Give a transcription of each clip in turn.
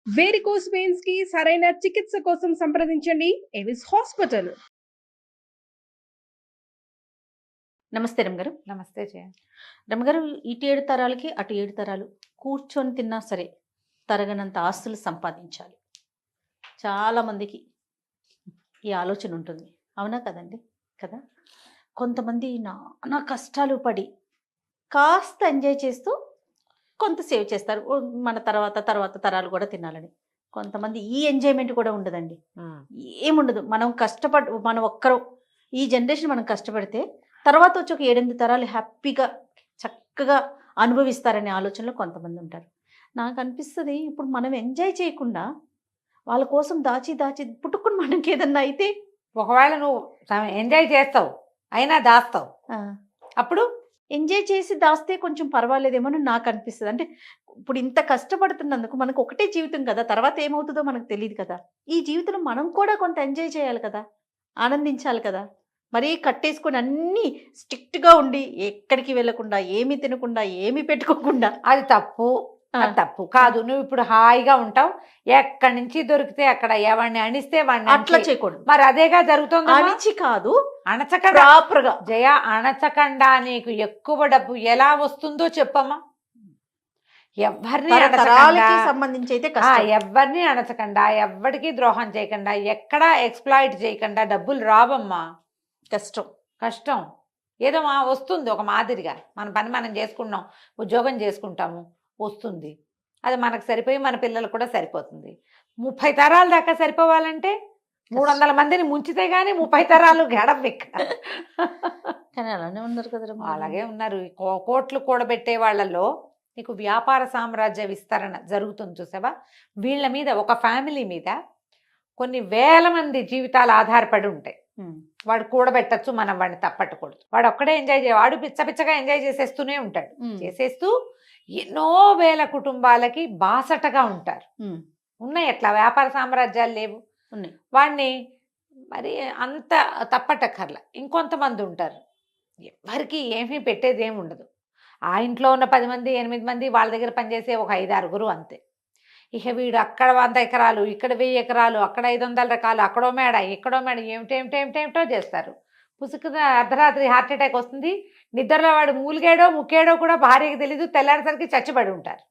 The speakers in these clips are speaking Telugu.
వేరికోస్ వెయిన్స్ కి సరైన చికిత్స కోసం సంప్రదించండి ఎవిస్ హాస్పిటల్. నమస్తే రమ్మగారు. నమస్తే జయ. రమ్మగారు, ఇటు 7 తరాలకి అటు 7 తరాలు కూర్చొని తిన్నా సరే తరగనంత ఆస్తులు సంపాదించాలి. చాలామందికి ఈ ఆలోచన ఉంటుంది. అవునా కదండి? కదా. కొంతమంది నానా కష్టాలు పడి కాస్త ఎంజాయ్ చేస్తూ కొంత సేవ్ చేస్తారు. మన తర్వాత తరాలు కూడా తినాలని. కొంతమంది ఈ ఎంజాయ్మెంట్ కూడా ఉండదండి. ఏముండదు. మనం ఒక్కరం ఈ జనరేషన్ మనం కష్టపడితే తర్వాత వచ్చి ఒక 7-8 తరాలు హ్యాపీగా చక్కగా అనుభవిస్తారనే ఆలోచనలో కొంతమంది ఉంటారు. నాకు అనిపిస్తుంది, ఇప్పుడు మనం ఎంజాయ్ చేయకుండా వాళ్ళ కోసం దాచి పుట్టుకుని మనకి ఏదన్నా అయితే ఒకవేళ నువ్వు ఎంజాయ్ చేస్తావు అయినా దాస్తావు, అప్పుడు ఎంజాయ్ చేసి దాస్తే కొంచెం పర్వాలేదేమో అని నాకు అనిపిస్తుంది. అంటే ఇప్పుడు ఇంత కష్టపడుతున్నందుకు మనకు ఒకటే జీవితం కదా, తర్వాత ఏమవుతుందో మనకు తెలియదు కదా. ఈ జీవితంలో మనం కూడా కొంత ఎంజాయ్ చేయాలి కదా, ఆనందించాలి కదా. మరీ కట్టేసుకొని అన్నీ స్ట్రిక్ట్గా ఉండి ఎక్కడికి వెళ్ళకుండా ఏమి తినకుండా ఏమి పెట్టుకోకుండా అది తప్పు. తప్పు కాదు. నువ్వు ఇప్పుడు హాయిగా ఉంటావు, ఎక్కడి నుంచి దొరికితే అక్కడ ఎవరిని అణిస్తే వాడిని అట్లా చేయకూడదు. మరి అదేగా జరుగుతుంది. అణిచి కాదు, అణచకుండా ప్రాపర్గా. జయ, అణచకుండా నీకు ఎక్కువ డబ్బు ఎలా వస్తుందో చెప్పమ్మా. ఎవరిని సంబంధించి అయితే ఎవరిని అణచకుండా, ఎవరికి ద్రోహం చేయకుండా, ఎక్కడా ఎక్స్ప్లాయిట్ చేయకుండా డబ్బులు రావమ్మా. కష్టం ఏదో వస్తుంది ఒక మాదిరిగా. మన పని మనం చేసుకున్నాం, ఉద్యోగం చేసుకుంటాము, వస్తుంది. అది మనకు సరిపోయి మన పిల్లలకు కూడా సరిపోతుంది. 30 తరాల దాకా సరిపోవాలంటే 300 మందిని ముంచితే గానీ 30 తరాలు గడవెక్క. కానీ అలానే ఉన్నారు కదా. అలాగే ఉన్నారు. కోట్లు కూడబెట్టే వాళ్ళలో నీకు వ్యాపార సామ్రాజ్య విస్తరణ జరుగుతుంది చూసావా. వీళ్ళ మీద, ఒక ఫ్యామిలీ మీద కొన్ని వేల మంది జీవితాలు ఆధారపడి ఉంటాయి. వాడు కూడబెట్టచ్చు, మనం వాడిని తప్పట్టకూడదు. వాడు ఒక్కడే ఎంజాయ్ వాడు పిచ్చగా ఎంజాయ్ చేసేస్తూనే ఉంటాడు. చేసేస్తూ ఎన్నో వేల కుటుంబాలకి బాసటగా ఉంటారు. ఉన్నాయి అట్లా వ్యాపార సామ్రాజ్యాలు లేవు. ఉన్నాయి. వాడిని మరి అంత తప్పటక్కర్లా. ఇంకొంతమంది ఉంటారు, ఎవరికి ఏమీ పెట్టేది ఏమి ఉండదు. ఆ ఇంట్లో ఉన్న 10 మంది 8 మంది వాళ్ళ దగ్గర పనిచేసే ఒక 5-6 అంతే. ఇక వీడు అక్కడ 100 ఎకరాలు, ఇక్కడ 1000 ఎకరాలు, అక్కడ 500 రకాలు, అక్కడో మేడ ఇక్కడో మేడ, ఏమిటేమిటో చేస్తారు. పుసుకున అర్ధరాత్రి హార్ట్ అటాక్ వస్తుంది. నిద్రలో వాడు మూలిగాడో ముక్కేడో కూడా భార్యకి తెలీదు. తెల్లారేసరికి చచ్చిపడి ఉంటారు.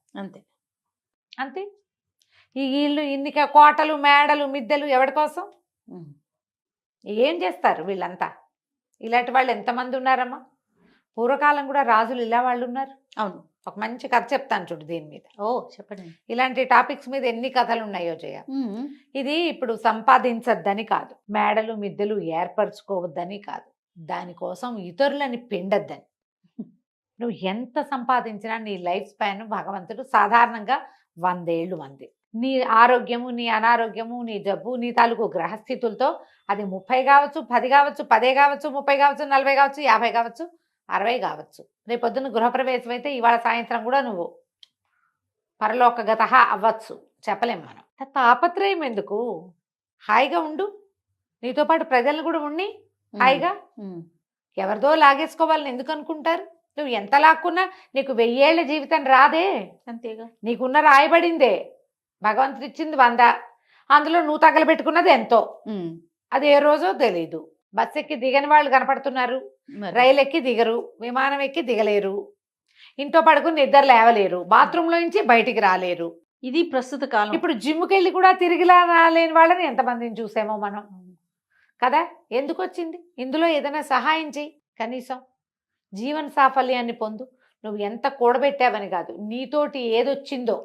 అంతే. ఈ వీళ్ళు ఇన్ని కోటలు మేడలు మిద్దెలు ఎవరి కోసం? ఏం చేస్తారు వీళ్ళంతా? ఇలాంటి వాళ్ళు ఎంతమంది ఉన్నారమ్మా. పూర్వకాలం కూడా రాజులు ఇలా వాళ్ళు ఉన్నారు. అవును. ఒక మంచి కథ చెప్తాను చూడు దీని మీద. చెప్పండి. ఇలాంటి టాపిక్స్ మీద ఎన్ని కథలు ఉన్నాయో జయ. ఇది ఇప్పుడు సంపాదించద్దని కాదు, మేడలు మిద్దెలు ఏర్పరచుకోవద్దని కాదు, దానికోసం ఇతరులని పిండద్దని. నువ్వు ఎంత సంపాదించినా నీ లైఫ్ స్పాన్ భగవంతుడు సాధారణంగా 100 ఏళ్ళు మంది. నీ ఆరోగ్యము, నీ అనారోగ్యము, నీ జబ్బు, నీ తాలూకు గ్రహస్థితులతో అది 30 కావచ్చు, 10 కావచ్చు, 10 కావచ్చు, 30 కావచ్చు, 40 కావచ్చు, 50 కావచ్చు, 60 కావచ్చు. రేపొద్దున గృహప్రవేశం అయితే ఇవాళ సాయంత్రం కూడా నువ్వు పరలోకగత అవ్వచ్చు, చెప్పలేం మనం. తాపత్రయం ఎందుకు? హాయిగా ఉండు. నీతో పాటు ప్రజలను కూడా ఉండి హాయిగా. ఎవరిదో లాగేసుకోవాలని ఎందుకు అనుకుంటారు? నువ్వు ఎంత లాక్కున్నా నీకు 1000 ఏళ్ల జీవితం రాదే. అంతేగా. నీకున్న రాయబడిందే. భగవంతుడు ఇచ్చింది 100, అందులో నువ్వు తగలబెట్టుకున్నది ఎంతో. అది ఏ రోజో తెలీదు. బస్ ఎక్కి దిగని వాళ్ళు కనపడుతున్నారు, రైలు ఎక్కి దిగరు, విమానం ఎక్కి దిగలేరు, ఇంట్లో పడుకుని నిద్ర లేవలేరు, బాత్రూంలో నుంచి బయటికి రాలేరు. ఇది ప్రస్తుత కాలం. ఇప్పుడు జిమ్కి వెళ్ళి కూడా తిరిగి రాలేని వాళ్ళని ఎంతమందిని చూసామో మనం కదా. ఎందుకు వచ్చింది? ఇందులో ఏదైనా సహాయం చేయి. కనీసం జీవన సాఫల్యాన్ని పొందు. నువ్వు ఎంత కూడబెట్టావని కాదు, నీతోటి ఏదొచ్చిందో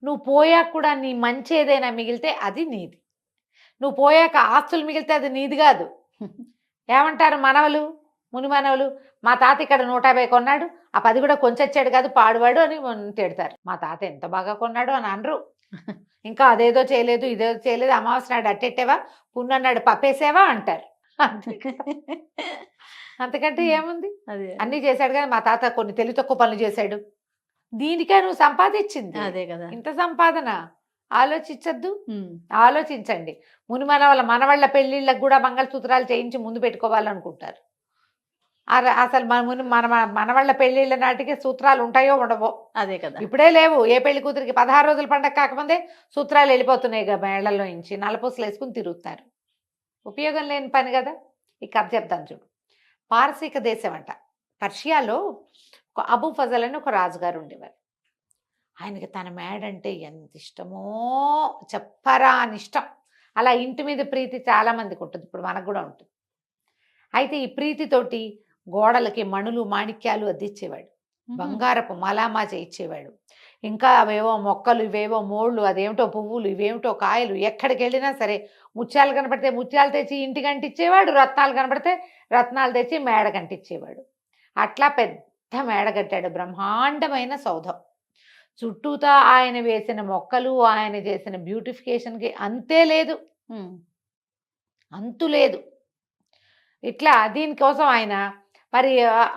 నువ్వు పోయాక కూడా నీ మంచి ఏదైనా మిగిలితే అది నీది. నువ్వు పోయాక ఆస్తులు మిగిలితే అది నీది కాదు. ఏమంటారు మనవలు, ముని మనవలు, మా తాత ఇక్కడ 150 కొన్నాడు, ఆ 10 కూడా కొంచెచ్చాడు కాదు పాడువాడు అని తిడతారు. మా తాత ఎంత బాగా కొన్నాడు అని అనరు. ఇంకా అదేదో చేయలేదు, ఇదేదో చేయలేదు, అమావాస్య నాడు అట్టెట్టేవా, పున్నన్నాడు పప్పేసేవా అంటారు. అంతకంటే ఏముంది? అన్నీ చేశాడు కానీ మా తాత కొన్ని తెలివి తక్కువ పనులు చేశాడు. దీనికే నువ్వు సంపాదించింది అదే కదా. ఇంత సంపాదన ఆలోచించద్దు. ఆలోచించండి. ముని మనవళ్ళ పెళ్లిళ్ళకు కూడా మంగళసూత్రాలు చేయించి ముందు పెట్టుకోవాలనుకుంటారు. అసలు మన మనవాళ్ళ పెళ్ళిళ్ళ నాటికి సూత్రాలు ఉంటాయో ఉండవో. అదే కదా. ఇప్పుడే లేవు. ఏ పెళ్లి కూతురికి 16 రోజుల పండగ కాకముందే సూత్రాలు వెళ్ళిపోతున్నాయి మేళ్లలో నుంచి, నల్లపూసలు వేసుకుని తిరుగుతున్నారు. ఉపయోగం లేని పని కదా. ఈ కథ చెప్తాను చూడు. పారసీక దేశం అంట, పర్షియాలో ఒక అబూ ఫజల్ అని ఒక రాజుగారు ఉండేవారు. ఆయనకి తన మేడంటే ఎంత ఇష్టమో చెప్పరా అని ఇష్టం. అలా ఇంటి మీద ప్రీతి చాలా మందికి ఉంటుంది, ఇప్పుడు మనకు కూడా ఉంటుంది. అయితే ఈ ప్రీతితోటి గోడలకి మణులు మాణిక్యాలు అద్దిచ్చేవాడు, బంగారపు మలామా చేయించేవాడు. ఇంకా అవేవో మొక్కలు, ఇవేవో మోళ్ళు, అదేమిటో పువ్వులు, ఇవేమిటో కాయలు. ఎక్కడికి వెళ్ళినా సరే ముత్యాలు కనపడితే ముత్యాలు తెచ్చి ఇంటికి అంటించేవాడు, రత్నాలు కనపడితే రత్నాలు తెచ్చి మేడ కంటించేవాడు. అట్లా పెద్ద మేడ కట్టాడు, బ్రహ్మాండమైన సౌధం. చుట్టూతా ఆయన వేసిన మొక్కలు, ఆయన చేసిన బ్యూటిఫికేషన్కి అంతే లేదు, అంతు లేదు. ఇట్లా దీనికోసం ఆయన మరి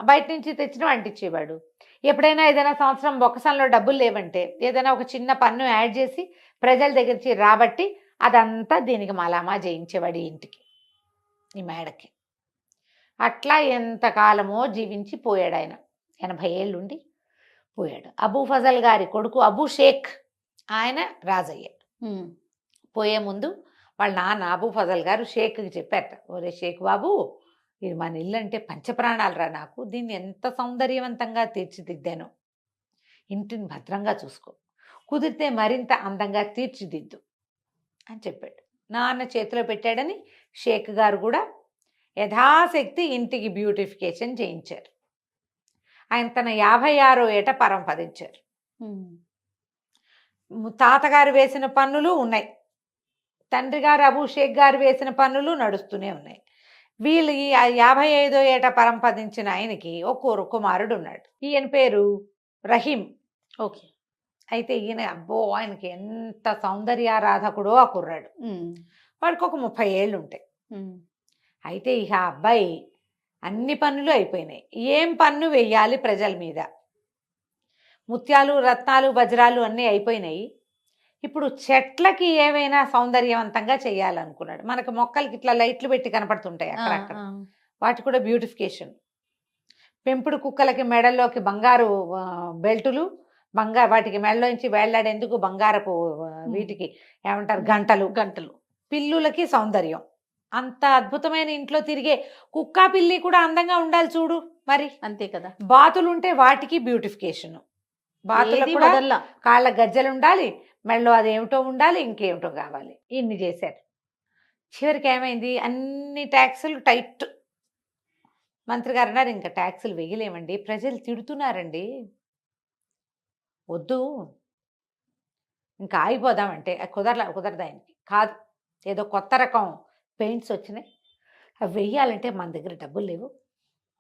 బయట నుంచి తెచ్చిన అంటించేవాడు. ఎప్పుడైనా ఏదైనా సంవత్సరం బొక్కసంలో డబ్బులు లేవంటే ఏదైనా ఒక చిన్న పన్ను యాడ్ చేసి ప్రజల దగ్గర నుంచి రాబట్టి అదంతా దీనికి మలామా చేయించేవాడు ఈ ఇంటికి, ఈ మేడకి. అట్లా ఎంతకాలమో జీవించి పోయాడు ఆయన. 80 ఏళ్ళుండి పోయాడు. అబూ ఫజల్ గారి కొడుకు అబూ షేక్ ఆయన రాజయ్యాడు. పోయే ముందు వాళ్ళ నాన్న అబూ ఫజల్ గారు షేక్కి చెప్పారట, ఒరే షేక్ బాబు, ఇది మన ఇల్లు అంటే పంచప్రాణాలు రా నాకు, దీన్ని ఎంత సౌందర్యవంతంగా తీర్చిదిద్దాను, ఇంటిని భద్రంగా చూసుకో, కుదిరితే మరింత అందంగా తీర్చిదిద్దు అని చెప్పాడు. నాన్న చేతిలో పెట్టాడని షేక్ గారు కూడా యథాశక్తి ఇంటికి బ్యూటిఫికేషన్ చేయించారు. ఆయన తన 56వ ఏట పరంపదించారు. తాతగారు వేసిన పన్నులు ఉన్నాయి, తండ్రి గారు అబూ షేక్ గారు వేసిన పన్నులు నడుస్తూనే ఉన్నాయి. వీళ్ళు ఈ 55వ ఏట పరంపదించిన ఆయనకి ఒక కుమారుడు ఉన్నాడు. ఈయన పేరు రహీం. ఓకే. అయితే ఈయన అబ్బో ఆయనకి ఎంత సౌందర్యారాధకుడో ఆ కుర్రాడు. వాడికి ఒక 30 ఏళ్ళు ఉంటాయి. అయితే ఇక ఆ అబ్బాయి అన్ని పన్నులు అయిపోయినాయి. ఏం పన్ను వెయ్యాలి ప్రజల మీద? ముత్యాలు, రత్నాలు, వజ్రాలు అన్నీ అయిపోయినాయి. ఇప్పుడు చెట్లకి ఏవైనా సౌందర్యవంతంగా చేయాలనుకున్నాడు. మనకు మొక్కలకి ఇట్లా లైట్లు పెట్టి కనపడుతుంటాయి అక్కడక్కడ, వాటి కూడా బ్యూటిఫికేషన్. పెంపుడు కుక్కలకి మెడల్లోకి బంగారు బెల్టులు, వాటికి మెడలోంచి వేళ్లాడేందుకు బంగారపు వీటికి ఏమంటారు గంటలు. పిల్లులకి సౌందర్యం. అంత అద్భుతమైన ఇంట్లో తిరిగే కుక్క పిల్లి కూడా అందంగా ఉండాలి చూడు మరి, అంతే కదా. బాతులు ఉంటే వాటికి బ్యూటిఫికేషన్. బాతులకు కూడా కాళ్ళ గజ్జలు ఉండాలి, మెడలో అదేమిటో ఉండాలి, ఇంకేమిటో కావాలి. ఇన్ని చేశారు. చివరికి ఏమైంది, అన్ని ట్యాక్సులు టైట్. మంత్రి గారు అన్నారు, ఇంకా ట్యాక్సులు వేయలేమండి, ప్రజలు తిడుతున్నారండి, వద్దు ఇంకా ఆగిపోదామంటే కుదరదు ఆయనకి. కాదు, ఏదో కొత్త రకం పెయింట్స్ వచ్చినాయి, అవి వెయ్యాలంటే మన దగ్గర డబ్బులు లేవు,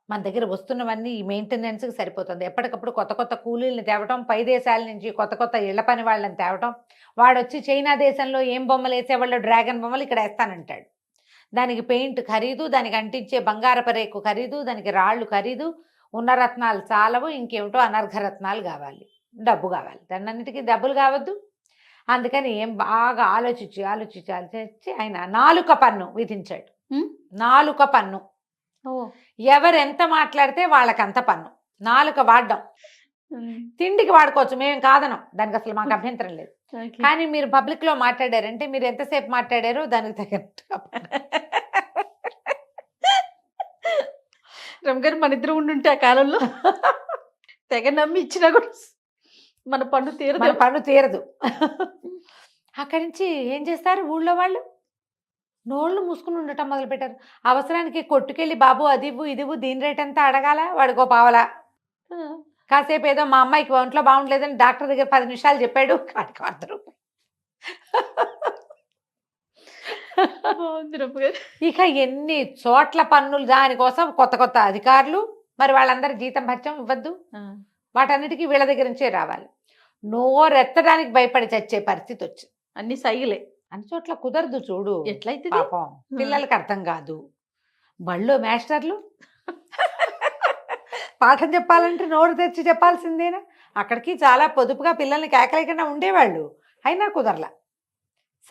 మన దగ్గర వస్తున్నవన్నీ ఈ మెయింటెనెన్స్కి సరిపోతుంది. ఎప్పటికప్పుడు కొత్త కొత్త కూలీలను తేవటం, పై దేశాల నుంచి కొత్త కొత్త ఇళ్ల పని వాళ్ళని తేవటం. వాడు వచ్చి చైనా దేశంలో ఏం బొమ్మలు వేసేవాళ్ళు డ్రాగన్ బొమ్మలు ఇక్కడ వేస్తానంటాడు. దానికి పెయింట్ ఖరీదు, దానికి అంటించే బంగారపు రేకు ఖరీదు, దానికి రాళ్ళు ఖరీదు, ఉన్న రత్నాలు చాలవు, ఇంకేమిటో అనర్ఘరత్నాలు కావాలి, డబ్బు కావాలి. దాన్నిటికీ డబ్బులు కావద్దు. అందుకని ఏం బాగా ఆలోచించి ఆయన 4 పన్ను విధించాడు. 4 పన్ను. ఎవరెంత మాట్లాడితే వాళ్ళకంత పన్ను. 4 వాడడం. తిండికి వాడుకోవచ్చు, మేము కాదనం, దానికి అసలు మాకు అభ్యంతరం లేదు. కానీ మీరు పబ్లిక్ లో మాట్లాడారంటే మీరు ఎంతసేపు మాట్లాడారో దానికి తగ్గట్టుగా. రమగారు మన ఇద్దరు ఉండుంటే ఆ కాలంలో తెగ నమ్మి ఇచ్చినా కూడా మన పన్ను తీరదు. అక్కడి నుంచి ఏం చేస్తారు ఊళ్ళో వాళ్ళు? నోళ్ళు మూసుకుని ఉండటం మొదలుపెట్టారు. అవసరానికి కొట్టుకెళ్ళి బాబు అది ఇవ్వు ఇది ఇవ్వు, దీని రేట్ అంతా అడగాల, వాడికో పావలా. కాసేపు ఏదో మా అమ్మాయికి ఒంట్లో బాగుండలేదని డాక్టర్ దగ్గర 10 నిమిషాలు చెప్పాడు, వాడికి 100 రూపాయలు. ఇక ఎన్ని చోట్ల పన్నులు, దానికోసం కొత్త కొత్త అధికారులు. మరి వాళ్ళందరి జీతం భత్యం ఇవ్వద్దు, వాటన్నిటికీ వీళ్ళ దగ్గర నుంచే రావాలి. నోరెత్తడానికి భయపడి చచ్చే పరిస్థితి వచ్చింది. అన్ని సైగులే, అన్ని చోట్ల కుదరదు చూడు. ఎట్లయితే పాపం పిల్లలకి అర్థం కాదు. బళ్ళో మాస్టర్లు పాఠం చెప్పాలంటే నోరు తెరిచి చెప్పాల్సిందేనా? అక్కడికి చాలా పొదుపుగా పిల్లల్ని కేకలేకుండా ఉండేవాళ్ళు, అయినా కుదరలా.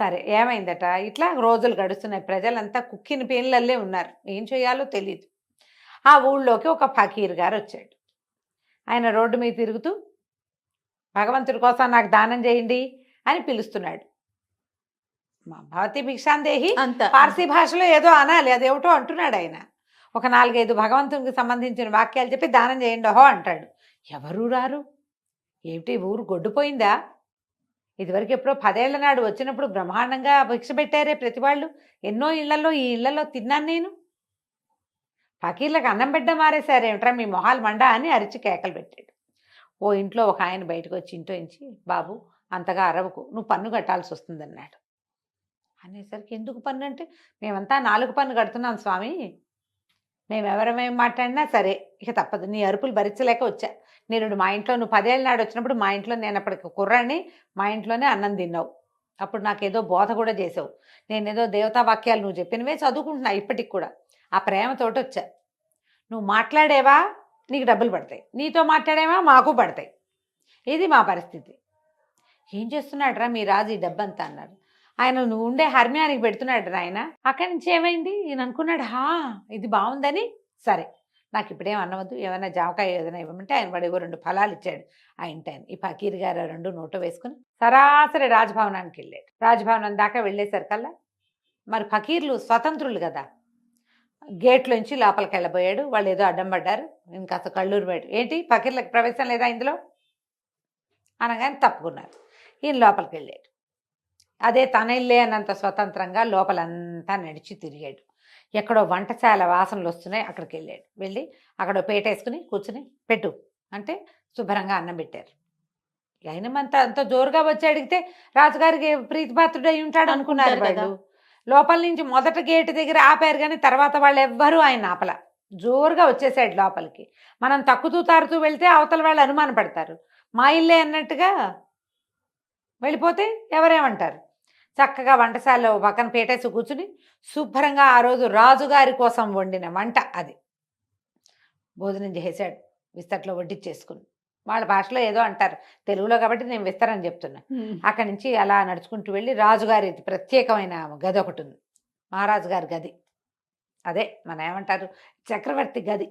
సరే ఏమైందట, ఇట్లా రోజులు గడుస్తున్నాయి. ప్రజలంతా కుక్కిన పేన్లల్లే ఉన్నారు, ఏం చేయాలో తెలియదు. ఆ ఊళ్ళోకి ఒక ఫకీర్ గారు వచ్చాడు. ఆయన రోడ్డు మీద తిరుగుతూ భగవంతుడి కోసం నాకు దానం చేయండి అని పిలుస్తున్నాడు. మా భవతి భిక్షాందేహి అంత పార్సీ భాషలో ఏదో అనాలి, అదేమిటో అంటున్నాడు ఆయన. ఒక 4-5 భగవంతునికి సంబంధించిన వాక్యాలు చెప్పి దానం చేయండి ఓహో అంటాడు. ఎవరు రారు. ఏమిటి ఊరు గొడ్డుపోయిందా? ఇదివరకు ఎప్పుడో 10 ఏళ్ల నాడు వచ్చినప్పుడు బ్రహ్మాండంగా భిక్ష పెట్టారే ప్రతి వాళ్ళు. ఎన్నో ఇళ్లలో ఈ ఇళ్లలో తిన్నాను నేను. ఫకీర్లకు అన్నం బిడ్డ మారేశారేమిట్రా మీ మొహాలు మండ అని అరిచి కేకలు పెట్టాడు. ఓ ఇంట్లో ఒక ఆయన బయటకు వచ్చి ఇంట్లో నుంచి, బాబు అంతగా అరవకు, నువ్వు పన్ను కట్టాల్సి వస్తుందన్నాడు. అనేసరికి ఎందుకు పన్ను అంటే, మేమంతా 4 పన్ను కడుతున్నాం స్వామి, మేము ఎవరమేం మాట్లాడినా సరే ఇక తప్పదు, నీ అరుపులు భరించలేక వచ్చా. నేను మా ఇంట్లో నువ్వు 10 ఏళ్ళ నాడు వచ్చినప్పుడు మా ఇంట్లో నేను అప్పటికి కుర్రాన్ని, మా ఇంట్లోనే అన్నం తిన్నావు. అప్పుడు నాకేదో బోధ కూడా చేసావు. నేనేదో దేవతా వాక్యాలు నువ్వు చెప్పినవే చదువుకుంటున్నా ఇప్పటికి కూడా. ఆ ప్రేమతోటి వచ్చా. నువ్వు మాట్లాడేవా నీకు డబ్బులు పడతాయి, నీతో మాట్లాడేవా మాకు పడతాయి. ఇది మా పరిస్థితి. ఏం చేస్తున్నాడు రా మీ రాజు ఈ డబ్బంతా అన్నారు. ఆయన నువ్వు ఉండే హర్మ్యానికి పెడుతున్నాడు ఆయన. అక్కడి నుంచి ఏమైంది ఈయన అనుకున్నాడు, ఇది బాగుందని, సరే నాకు ఇప్పుడేం అన్నవద్దు, ఏమైనా జామకాయ ఏదైనా ఇవ్వమంటే ఆయన వాడు 2 ఫలాలు ఇచ్చాడు ఆ ఇంటాయన. ఈ ఫకీర్ గారు 2 నోట్లో వేసుకుని సరాసరి రాజభవనానికి వెళ్ళాడు. రాజభవనం దాకా వెళ్ళేసరికల్లా మరి ఫకీర్లు స్వతంత్రులు కదా, గేట్లోంచి లోపలికి వెళ్ళబోయాడు. వాళ్ళు ఏదో అడ్డం పడ్డారు. ఇంకాస్త కళ్ళూరు పోయాడు. ఏంటి ఫకీర్లకు ప్రవేశం లేదా ఇందులో అనగానే తప్పుకున్నారు. ఈయన లోపలికి వెళ్ళాడు. అదే తన ఇల్లే అన్నంత స్వతంత్రంగా లోపలంతా నడిచి తిరిగాడు. ఎక్కడో వంటశాల వాసనలు వస్తున్నాయి, అక్కడికి వెళ్ళాడు. వెళ్ళి అక్కడ పేట వేసుకుని కూర్చుని పెట్టు అంటే శుభ్రంగా అన్నం పెట్టారు. అయినమంతా అంత జోరుగా వచ్చి అడిగితే రాజుగారికి ప్రీతిపాత్రుడై ఉంటాడు అనుకున్నారు వాళ్ళు. లోపల నుంచి మొదట గేటు దగ్గర ఆపారు, కానీ తర్వాత వాళ్ళు ఎవ్వరూ ఆయన ఆపల. జోరుగా వచ్చేసాడు లోపలికి. మనం తక్కుతూ తారుతూ వెళ్తే అవతల వాళ్ళు అనుమాన పడతారు. మా ఇల్లే అన్నట్టుగా వెళ్ళిపోతే ఎవరేమంటారు. చక్కగా వంటశాలలో పక్కన పేటేసి కూర్చుని శుభ్రంగా ఆ రోజు రాజుగారి కోసం వండిన వంట అది భోజనం చేసాడు. విస్తట్లో వడ్డిచ్చేసుకుని, వాళ్ళ భాషలో ఏదో అంటారు, తెలుగులో కాబట్టి నేను విస్తరని చెప్తున్నా. అక్కడి నుంచి అలా నడుచుకుంటూ వెళ్ళి రాజుగారి ప్రత్యేకమైన గది ఒకటి ఉంది, మహారాజు గారి గది. అదే మన ఏమంటారు చక్రవర్తి గది.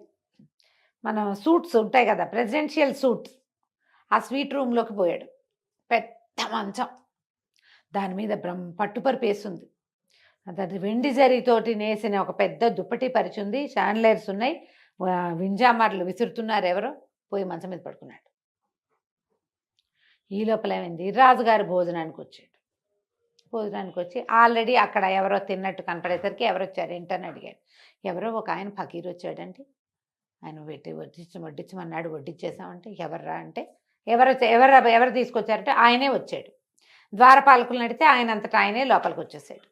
మనం సూట్స్ ఉంటాయి కదా, ప్రెసిడెన్షియల్ సూట్స్, ఆ స్వీట్ రూమ్లోకి పోయాడు. పెద్ద మంచం, దాని మీద పట్టుపరుపు వేసింది. అది వెండి జరీతోటి నేసిన ఒక పెద్ద దుప్పటి పరిచింది. షాండ్లైర్స్ ఉన్నాయి, వింజామార్లు విసురుతున్నారు ఎవరో. పోయి మంచం మీద పడుకున్నాడు. ఈ లోపల ఏమైంది, రాజుగారు భోజనానికి వచ్చాడు. భోజనానికి వచ్చి ఆల్రెడీ అక్కడ ఎవరో తిన్నట్టు కనపడేసరికి ఎవరు వచ్చారు ఏంటని అడిగాడు. ఎవరో ఒక ఆయన ఫకీర్ వచ్చాడంటే, ఆయన వడ్డించమన్నాడు, వడ్డించేసామంటే ఎవర్రా అంటే ఎవరు తీసుకొచ్చారంటే ఆయనే వచ్చాడు. ద్వారపాలకులు నడితే ఆయన అంతటా ఆయనే లోపలికి వచ్చేసాడు.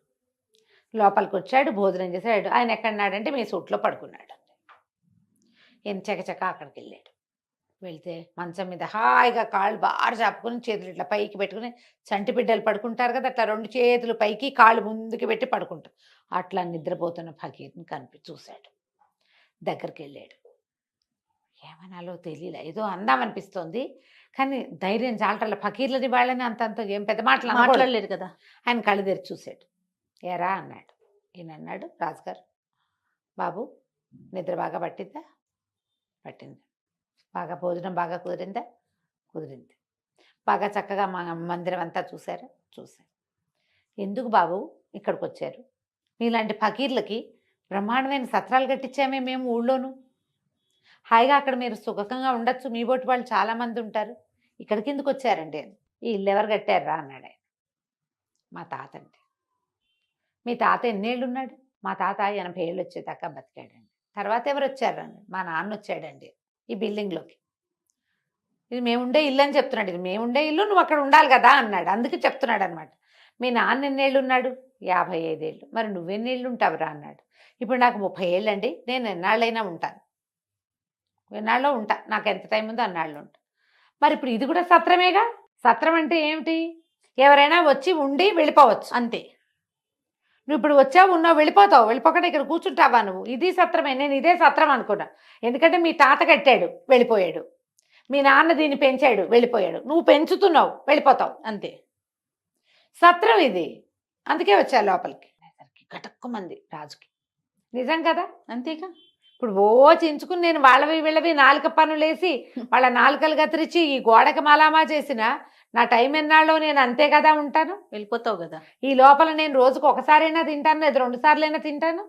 లోపలికి వచ్చాడు, భోజనం చేశాడు. ఆయన ఎక్కడున్నాడంటే మీ సూట్లో పడుకున్నాడు. ఈయన చకచక అక్కడికి వెళ్ళాడు. వెళ్తే మంచం మీద హాయిగా కాళ్ళు బాగా చాపుకొని చేతులు ఇట్లా పైకి పెట్టుకుని, చంటి బిడ్డలు పడుకుంటారు కదా అట్లా 2 చేతులు పైకి కాళ్ళు ముందుకు పెట్టి పడుకుంటారు. అట్లా నిద్రపోతున్న ఫకీర్ని చూశాడు. దగ్గరికి వెళ్ళాడు. ఏమనాలో తెలియలే, ఏదో అందామనిపిస్తోంది కానీ ధైర్యం చాలటల. ఫకీర్లని వాళ్ళని అంత ఏం పెద్ద మాటలు మాట్లాడలేదు కదా. ఆయన కళ్ళు తెరిచి చూశాడు. ఏరా అన్నాడు. ఈయన అన్నాడు, రాజుగారు బాబు నిద్ర బాగా పట్టిందా? పట్టింది. బాగా భోజనం బాగా కుదిరిందా? కుదిరింది. బాగా చక్కగా మా మందిరం అంతా చూశారా? చూశారు. ఎందుకు బాబు ఇక్కడికి వచ్చారు? మీలాంటి ఫకీర్లకి బ్రహ్మాండమైన సత్రాలు కట్టించామే మేము ఊళ్ళోనూ. హాయిగా అక్కడ మీరు సుఖంగా ఉండొచ్చు, మీ బోటి వాళ్ళు చాలామంది ఉంటారు. ఇక్కడికి ఎందుకు వచ్చారండి? ఈ ఇల్లు ఎవరు కట్టారా అన్నాడు ఆయన. మా తాత అంటే. మీ తాత ఎన్నేళ్ళు ఉన్నాడు? మా తాత 80 ఏళ్ళు వచ్చేదాకా బతికాడండి. తర్వాత ఎవరు వచ్చారు అన్నాడు. మా నాన్న వచ్చాడండి ఈ బిల్డింగ్లోకి. ఇది మేముండే ఇల్లు అని చెప్తున్నాడు. ఇది మేముండే ఇల్లు, నువ్వు అక్కడ ఉండాలి కదా అన్నాడు. అందుకే చెప్తున్నాడు అనమాట. మీ నాన్న ఎన్నేళ్ళు ఉన్నాడు? 55 ఏళ్ళు. మరి నువ్వెన్నేళ్ళు ఉంటావురా అన్నాడు. ఇప్పుడు నాకు 30 ఏళ్ళు అండి, నేను ఎన్నాళ్ళైనా ఉంటాను, ఎన్నాళ్ళలో ఉంటా, నాకు ఎంత టైం ఉందో అన్నాళ్ళు ఉంటా. మరి ఇప్పుడు ఇది కూడా సత్రమేగా. సత్రం అంటే ఏమిటి? ఎవరైనా వచ్చి ఉండి వెళ్ళిపోవచ్చు అంతే. నువ్వు ఇప్పుడు వచ్చావు, ఉన్నావు, వెళ్ళిపోతావు. వెళ్ళిపోకుండా ఇక్కడ కూర్చుంటావా నువ్వు? ఇది సత్రమే. నేను ఇదే సత్రం అనుకున్నా. ఎందుకంటే మీ తాత కట్టాడు, వెళ్ళిపోయాడు. మీ నాన్న దీన్ని పెంచాడు, వెళ్ళిపోయాడు. నువ్వు పెంచుతున్నావు, వెళ్ళిపోతావు అంతే. సత్రం ఇది. అందుకే వచ్చా లోపలికి. గటక్కుమంది రాజుకి. నిజం కదా? అంతేగా. ఇప్పుడు ఓ చించుకుని నేను వాళ్ళవి వీళ్ళవి నాలుక పనులేసి వాళ్ళ నాలుకలు కత్తిరించి ఈ గోడకి మలామా చేసిన నా టైం ఎన్నాళ్ళో నేను అంతే కదా ఉంటాను. వెళ్ళిపోతావు కదా. ఈ లోపల నేను రోజుకు ఒకసారైనా తింటాను, లేదా 2 సార్లైనా తింటాను,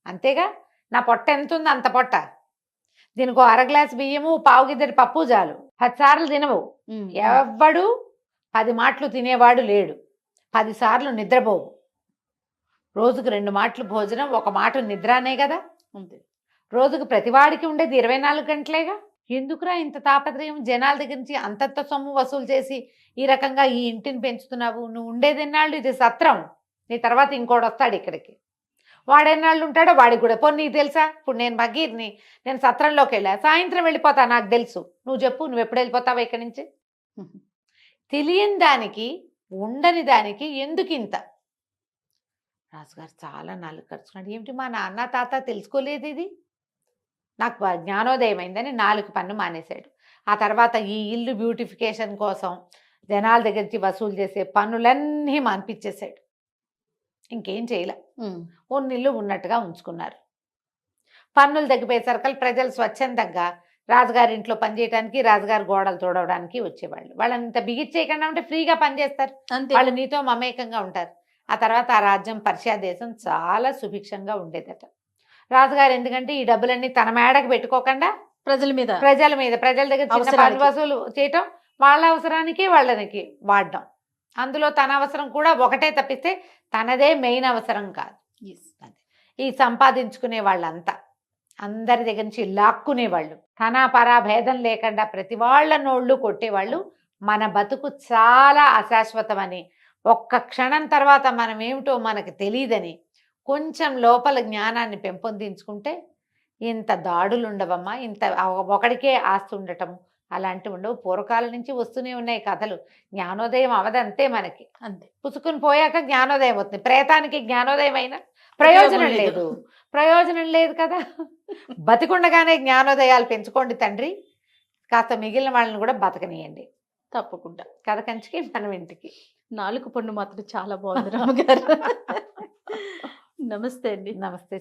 అంతేగా. నా పొట్ట ఎంత ఉంది అంత పొట్ట. దీనికి 1/2 గ్లాస్ బియ్యము, పావు గిద్దెడు పప్పు చాలు. 10 సార్లు తినవు. ఎవ్వడు 10 మాటలు తినేవాడు లేడు. 10 సార్లు నిద్రపోవు. రోజుకు 2 మాటలు భోజనం, 1 మాట నిద్ర అనే కదా. అంతే. రోజుకు ప్రతివాడికి ఉండేది 24 గంటలేగా. ఎందుకురా ఇంత తాపత్రయం? జనాల దగ్గర నుంచి అంతంత సొమ్ము వసూలు చేసి ఈ రకంగా ఈ ఇంటిని పెంచుతున్నావు. నువ్వు ఉండేది ఎన్నాళ్ళు? ఇది సత్రం. నీ తర్వాత ఇంకోటి వస్తాడు ఇక్కడికి. వాడెన్నాళ్ళు ఉంటాడో వాడికి కూడా. పోనీ నీకు తెలుసా? ఇప్పుడు నేను భగీర్ని, నేను సత్రంలోకి వెళ్ళా, సాయంత్రం వెళ్ళిపోతా, నాకు తెలుసు. నువ్వు చెప్పు, నువ్వు ఎప్పుడు వెళ్ళిపోతావా ఇక్కడి నుంచి? తెలియని దానికి, ఉండని దానికి ఎందుకు ఇంత? రాజుగారు చాలా నాలుగు ఖర్చుకున్నాడు. ఏమిటి మా నాన్న తాత తెలుసుకోలేదు ఇది? నాకు జ్ఞానోదయం అయిందని 4 పన్ను మానేశాడు. ఆ తర్వాత ఈ ఇల్లు బ్యూటిఫికేషన్ కోసం జనాల దగ్గర నుంచి వసూలు చేసే పన్నులన్నీ మాన్పించేశాడు. ఇంకేం చేయలే. ఇల్లు ఉన్నట్టుగా ఉంచుకున్నారు. పన్నులు తగ్గిపోయేసరికి ప్రజలు స్వచ్ఛందంగా రాజుగారి ఇంట్లో పనిచేయడానికి, రాజుగారి గోడలు తోడవడానికి వచ్చేవాళ్ళు. వాళ్ళని ఇంత బిగిచ్చేయకుండా ఉంటే ఫ్రీగా పనిచేస్తారు. వాళ్ళు నీతో మమేకంగా ఉంటారు. ఆ తర్వాత ఆ రాజ్యం పర్షియా దేశం చాలా సుభిక్షంగా ఉండేదట. రాజుగారు ఎందుకంటే ఈ డబ్బులన్నీ తన మేడకు పెట్టుకోకుండా ప్రజల మీద ప్రజల దగ్గర చిన్న పన్ను వసూలు చేయటం, వాళ్ళ అవసరానికి వాళ్ళకి వాడడం. అందులో తన అవసరం కూడా ఒకటే తప్పిస్తే తనదే మెయిన్ అవసరం కాదు. ఈ సంపాదించుకునే వాళ్ళంతా అందరి దగ్గర నుంచి లాక్కునేవాళ్ళు, తన పరా భేదం లేకుండా ప్రతి వాళ్ళ నోళ్ళు కొట్టేవాళ్ళు. మన బతుకు చాలా అశాశ్వతమని, ఒక్క క్షణం తర్వాత మనం ఏమిటో మనకు తెలియదని కొంచెం లోపల జ్ఞానాన్ని పెంపొందించుకుంటే ఇంత దాడులు ఉండవమ్మా. ఇంత ఒకడికే ఆస్తి ఉండటం అలాంటివి ఉండవు. పూర్వకాలం నుంచి వస్తూనే ఉన్నాయి కథలు. జ్ఞానోదయం అవదంతే మనకి. అంతే పుసుకుని పోయాక జ్ఞానోదయం అవుతుంది. ప్రేతానికి జ్ఞానోదయం అయినా ప్రయోజనం లేదు కదా. బతికుండగానే జ్ఞానోదయాలు పెంచుకోండి తండ్రి. కాస్త మిగిలిన వాళ్ళని కూడా బతకనియండి. తప్పకుండా. కథ కంచికి మనం ఇంటికి. 4 పన్ను మాత్రం చాలా బాగుంది రామగారు. నమస్తే అండి. నమస్తే.